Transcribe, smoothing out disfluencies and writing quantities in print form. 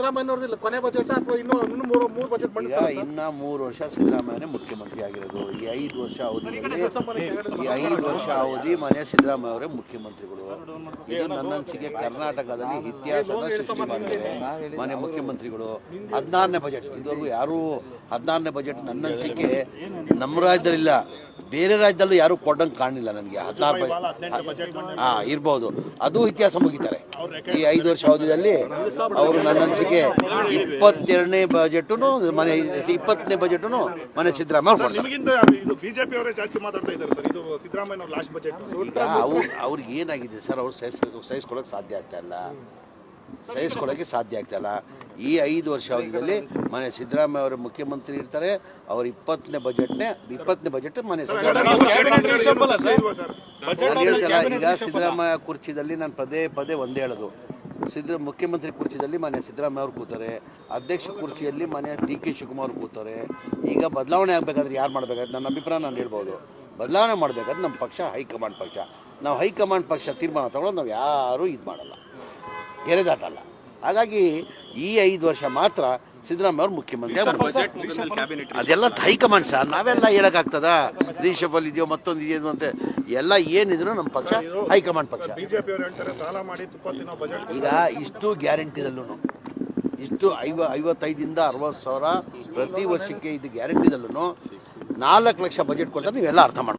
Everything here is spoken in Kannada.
ಸಿದ್ದರಾಮಯ್ಯನವ್ರದ್ದು ಕೊನೆ ಬಜೆಟ್ ಅಥವಾ ಇನ್ನು ಮೂರು ಬಜೆಟ್ ಈಗ ಇನ್ನ 3 ವರ್ಷ ಸಿದ್ದರಾಮಯ್ಯನೇ ಮುಖ್ಯಮಂತ್ರಿ ಆಗಿರೋದು. ಈ 5 ವರ್ಷ ಅವಧಿಯಲ್ಲಿ ಈ 5 ವರ್ಷ ಅವಧಿ ಮನೆ ಸಿದ್ದರಾಮಯ್ಯ ಅವರೇ ಮುಖ್ಯಮಂತ್ರಿಗಳು. ಇದು ನನ್ನ ಅನಿಸಿಕೆ ಕರ್ನಾಟಕದಲ್ಲಿ ಇತಿಹಾಸದ ಸೃಷ್ಟಿ ಮಾಡಿದ್ದಾರೆ ಮನೆ ಮುಖ್ಯಮಂತ್ರಿಗಳು. 16ನೇ ಬಜೆಟ್ ಇದುವರೆಗೂ ಯಾರು 16ನೇ ಬಜೆಟ್ ನನ್ನ ಅನಿಸಿಕೆ ನಮ್ಮ ರಾಜ್ಯದಲ್ಲಿಲ್ಲ, ಬೇರೆ ರಾಜ್ಯದಲ್ಲೂ ಯಾರು ಕೊಡಂಗೆ ಕಾಣಲಿಲ್ಲ ನನಗೆ. 16 ಇರ್ಬೋದು, ಅದು ಇತಿಹಾಸ ಮುಗಿತಾರೆ. ಈ 5 ವರ್ಷ ಅವಧಿಯಲ್ಲಿ ಅವರು ನನ್ನ ಅನಿಸಿಕೆ 22ನೇ ಬಜೆಟ್ ಮನೆ 20ನೇ ಬಜೆಟ್ ಮನೆ ಸಿದ್ದರಾಮಯ್ಯ ಅವ್ರಿಗೆ ಏನಾಗಿದೆ ಸರ್, ಅವ್ರು ಸಹಿಸ್ಕೊಳ್ಳೋಕೆ ಸಾಧ್ಯ ಆಗ್ತಾ ಇಲ್ಲ. ಈ 5 ವರ್ಷ ಅವಧಿಯಲ್ಲಿ ಮನೆ ಸಿದ್ದರಾಮಯ್ಯ ಅವರು ಮುಖ್ಯಮಂತ್ರಿ ಇರ್ತಾರೆ. ಅವ್ರ 20ನೇ ಬಜೆಟ್ ಮನೆ ಈಗ ಸಿದ್ದರಾಮಯ್ಯ ಕುರ್ಚಿದಲ್ಲಿ ನಾನು ಪದೇ ಒಂದೇ ಹೇಳೋದು, ಮುಖ್ಯಮಂತ್ರಿ ಕುರ್ಚಿದಲ್ಲಿ ಮನೆ ಸಿದ್ದರಾಮಯ್ಯ ಅವರು ಕೂತಾರೆ, ಅಧ್ಯಕ್ಷ ಕುರ್ಚಿಯಲ್ಲಿ ಮನೆ DK ಶಿವಕುಮಾರ್ ಕೂತಾರೆ. ಈಗ ಬದಲಾವಣೆ ಆಗಬೇಕಾದ್ರೆ ಯಾರು ಮಾಡಬೇಕಾದ್ರೆ ನನ್ನ ಅಭಿಪ್ರಾಯ ನಾನು ಹೇಳ್ಬೋದು, ಬದಲಾವಣೆ ಮಾಡಬೇಕಾದ್ರೆ ನಮ್ಮ ಪಕ್ಷ ಹೈಕಮಾಂಡ್ ಪಕ್ಷ. ನಾವು ಹೈಕಮಾಂಡ್ ಪಕ್ಷ ತೀರ್ಮಾನ ತಗೊಳ್ಳೋದು ನಾವು ಯಾರೂ ಇದು ಮಾಡಲ್ಲ, ಗೆರೆ ದಾಟಲ್ಲ. ಹಾಗಾಗಿ ಈ 5 ವರ್ಷ ಮಾತ್ರ ಸಿದ್ದರಾಮಯ್ಯ ಅವರು ಮುಖ್ಯಮಂತ್ರಿ. ಅದೆಲ್ಲ ಹೈಕಮಾಂಡ್ ಸರ್, ನಾವೆಲ್ಲ ಹೇಳೋಕ್ಕಾಗ್ತದ ರೀಶಫಲ್ ಇದೆಯೋ ಮತ್ತೊಂದು ಇದೆಯೋ ಅಂತ ಎಲ್ಲ ಏನಿದ್ರು ನಮ್ಮ ಪಕ್ಷ ಹೈಕಮಾಂಡ್ ಪಕ್ಷ. ಈಗ ಇಷ್ಟು ಗ್ಯಾರಂಟಿದಲ್ಲೂ ಇಷ್ಟು 55ರಿಂದ 60 ಸಾವಿರ ಪ್ರತಿ ವರ್ಷಕ್ಕೆ ಇದು ಗ್ಯಾರಂಟಿದಲ್ಲೂ 4 ಲಕ್ಷ ಬಜೆಟ್ ಕೊಟ್ಟರೆ ನೀವೆಲ್ಲ ಅರ್ಥ ಮಾಡ್ತೀವಿ.